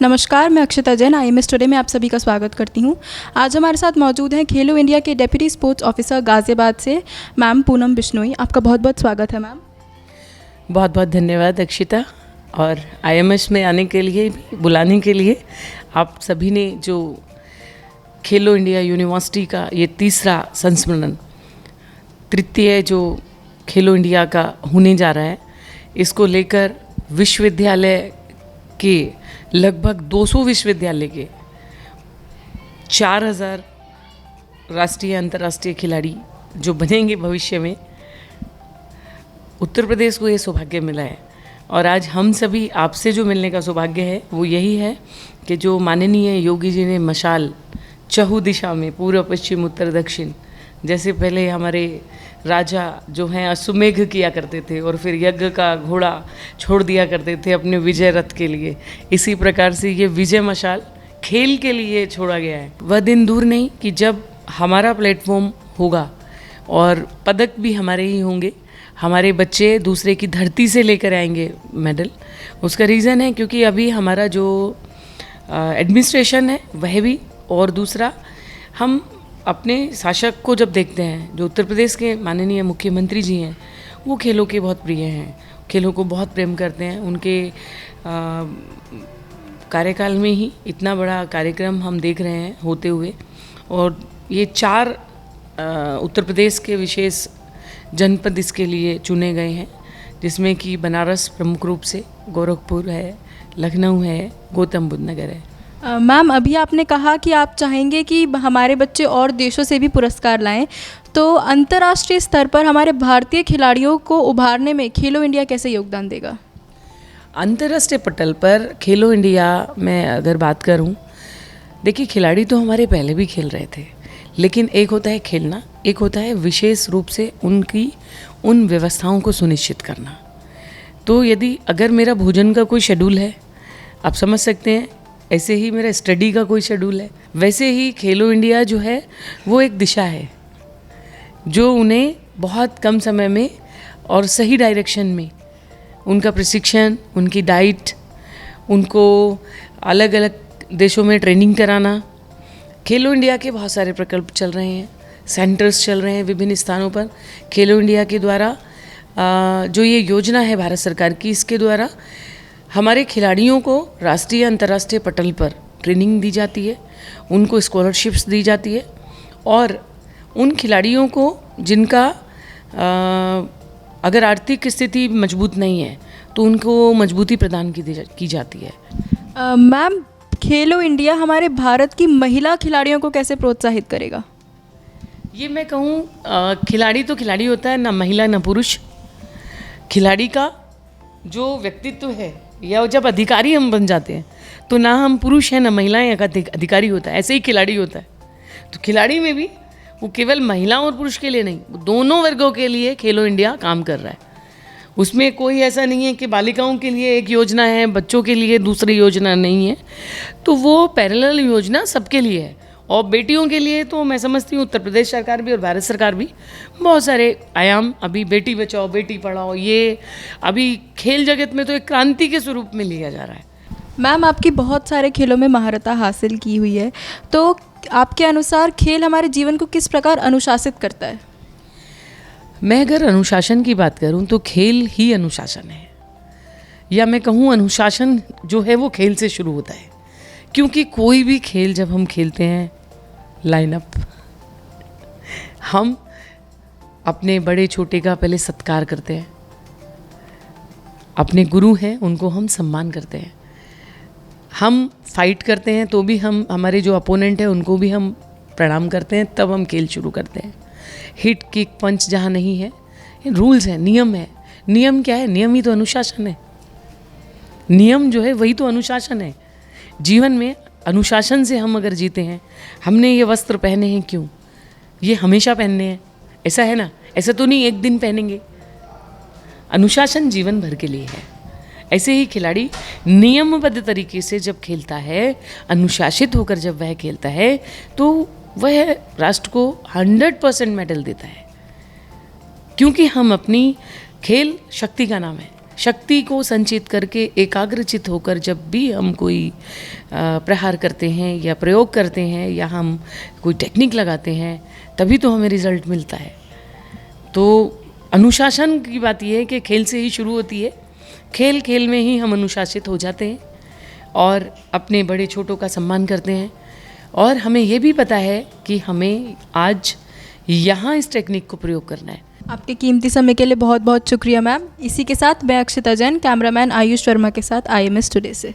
नमस्कार, मैं अक्षता Jain IMS today में आप सभी का स्वागत करती हूं। आज हमारे साथ मौजूद हैं खेलो इंडिया के डेप्यूटी स्पोर्ट्स ऑफिसर गाज़ियाबाद से मैम पूनम बिश्नोई। आपका बहुत बहुत स्वागत है मैम। बहुत बहुत धन्यवाद अक्षिता, और IMS में आने के लिए, बुलाने के लिए। आप सभी ने जो खेलो इंडिया यूनिवर्सिटी का ये तीसरा संस्मरण, तृतीय जो खेलो इंडिया का होने जा रहा है, इसको लेकर विश्वविद्यालय के लगभग 200 विश्वविद्यालय के 4000 राष्ट्रीय अंतर्राष्ट्रीय खिलाड़ी जो बनेंगे भविष्य में, उत्तर प्रदेश को ये सौभाग्य मिला है। और आज हम सभी आपसे जो मिलने का सौभाग्य है वो यही है कि जो माननीय योगी जी ने मशाल चहु दिशा में, पूर्व पश्चिम उत्तर दक्षिण, जैसे पहले हमारे राजा जो हैं अश्वमेघ किया करते थे और फिर यज्ञ का घोड़ा छोड़ दिया करते थे अपने विजय रथ के लिए, इसी प्रकार से ये विजय मशाल खेल के लिए छोड़ा गया है। वह दिन दूर नहीं कि जब हमारा प्लेटफॉर्म होगा और पदक भी हमारे ही होंगे, हमारे बच्चे दूसरे की धरती से लेकर आएंगे मेडल। उसका रीज़न है क्योंकि अभी हमारा जो एडमिनिस्ट्रेशन है वह भी, और दूसरा हम अपने शासक को जब देखते हैं, जो उत्तर प्रदेश के माननीय मुख्यमंत्री जी हैं, वो खेलों के बहुत प्रिय हैं, खेलों को बहुत प्रेम करते हैं। उनके कार्यकाल में ही इतना बड़ा कार्यक्रम हम देख रहे हैं होते हुए, और ये 4 उत्तर प्रदेश के विशेष जनपद इसके लिए चुने गए हैं, जिसमें कि बनारस प्रमुख रूप से, गोरखपुर है, लखनऊ है, गौतम बुद्ध नगर है। मैम, अभी आपने कहा कि आप चाहेंगे कि हमारे बच्चे और देशों से भी पुरस्कार लाएं, तो अंतर्राष्ट्रीय स्तर पर हमारे भारतीय खिलाड़ियों को उभारने में खेलो इंडिया कैसे योगदान देगा? अंतर्राष्ट्रीय पटल पर खेलो इंडिया में अगर बात करूं, देखिए खिलाड़ी तो हमारे पहले भी खेल रहे थे, लेकिन एक होता है खेलना, एक होता है विशेष रूप से उनकी उन व्यवस्थाओं को सुनिश्चित करना। तो यदि अगर मेरा भोजन का कोई शेड्यूल है, आप समझ सकते हैं, ऐसे ही मेरा स्टडी का कोई शेड्यूल है, वैसे ही खेलो इंडिया जो है वो एक दिशा है जो उन्हें बहुत कम समय में और सही डायरेक्शन में उनका प्रशिक्षण, उनकी डाइट, उनको अलग अलग देशों में ट्रेनिंग कराना। खेलो इंडिया के बहुत सारे प्रकल्प चल रहे हैं, सेंटर्स चल रहे हैं विभिन्न स्थानों पर। खेलो इंडिया के द्वारा जो ये योजना है भारत सरकार की, इसके द्वारा हमारे खिलाड़ियों को राष्ट्रीय अंतर्राष्ट्रीय पटल पर ट्रेनिंग दी जाती है, उनको स्कॉलरशिप्स दी जाती है, और उन खिलाड़ियों को जिनका अगर आर्थिक स्थिति मजबूत नहीं है तो उनको मजबूती प्रदान की जाती है। मैम, खेलो इंडिया हमारे भारत की महिला खिलाड़ियों को कैसे प्रोत्साहित करेगा? ये मैं कहूँ, खिलाड़ी तो खिलाड़ी होता है, ना महिला ना पुरुष। खिलाड़ी का जो व्यक्तित्व है, या जब अधिकारी हम बन जाते हैं, तो ना हम पुरुष हैं ना महिलाएं का अधिकारी होता है, ऐसे ही खिलाड़ी होता है। तो खिलाड़ी में भी वो केवल महिला और पुरुष के लिए नहीं, दोनों वर्गों के लिए खेलो इंडिया काम कर रहा है। उसमें कोई ऐसा नहीं है कि बालिकाओं के लिए एक योजना है, बच्चों के लिए दूसरी योजना नहीं है। तो वो पैरेलल योजना सबके लिए है। और बेटियों के लिए तो मैं समझती हूँ उत्तर प्रदेश सरकार भी और भारत सरकार भी बहुत सारे आयाम, अभी बेटी बचाओ बेटी पढ़ाओ, ये अभी खेल जगत में तो एक क्रांति के स्वरूप में लिया जा रहा है। मैम, आपकी बहुत सारे खेलों में महारत हासिल की हुई है, तो आपके अनुसार खेल हमारे जीवन को किस प्रकार अनुशासित करता है? मैं अगर अनुशासन की बात करूं तो खेल ही अनुशासन है, या मैं कहूं अनुशासन जो है वो खेल से शुरू होता है। क्योंकि कोई भी खेल जब हम खेलते हैं, लाइनअप, हम अपने बड़े छोटे का पहले सत्कार करते हैं, अपने गुरु हैं उनको हम सम्मान करते हैं, हम फाइट करते हैं तो भी हम हमारे जो अपोनेंट है उनको भी हम प्रणाम करते हैं, तब हम खेल शुरू करते हैं। हिट किक पंच जहाँ नहीं है, ये रूल्स हैं, नियम है। नियम क्या है? नियम ही तो अनुशासन है। नियम जो है वही तो अनुशासन है। जीवन में अनुशासन से हम अगर जीते हैं, हमने ये वस्त्र पहने हैं क्यों? ये हमेशा पहनने हैं, ऐसा है ना? ऐसा तो नहीं एक दिन पहनेंगे। अनुशासन जीवन भर के लिए है। ऐसे ही खिलाड़ी नियमबद्ध तरीके से जब खेलता है, अनुशासित होकर जब वह खेलता है, तो वह राष्ट्र को 100% मेडल देता है। क्योंकि हम अपनी खेल शक्ति का नाम है, शक्ति को संचित करके एकाग्रचित होकर जब भी हम कोई प्रहार करते हैं या प्रयोग करते हैं या हम कोई टेक्निक लगाते हैं, तभी तो हमें रिजल्ट मिलता है। तो अनुशासन की बात यह है कि खेल से ही शुरू होती है। खेल खेल में ही हम अनुशासित हो जाते हैं और अपने बड़े छोटों का सम्मान करते हैं। और हमें ये भी पता है कि हमें आज यहाँ इस टेक्निक को प्रयोग करना है। आपके कीमती समय के लिए बहुत बहुत शुक्रिया मैम। इसी के साथ मैं अक्षिता जैन, कैमरामैन आयुष वर्मा के साथ IMS टुडे से।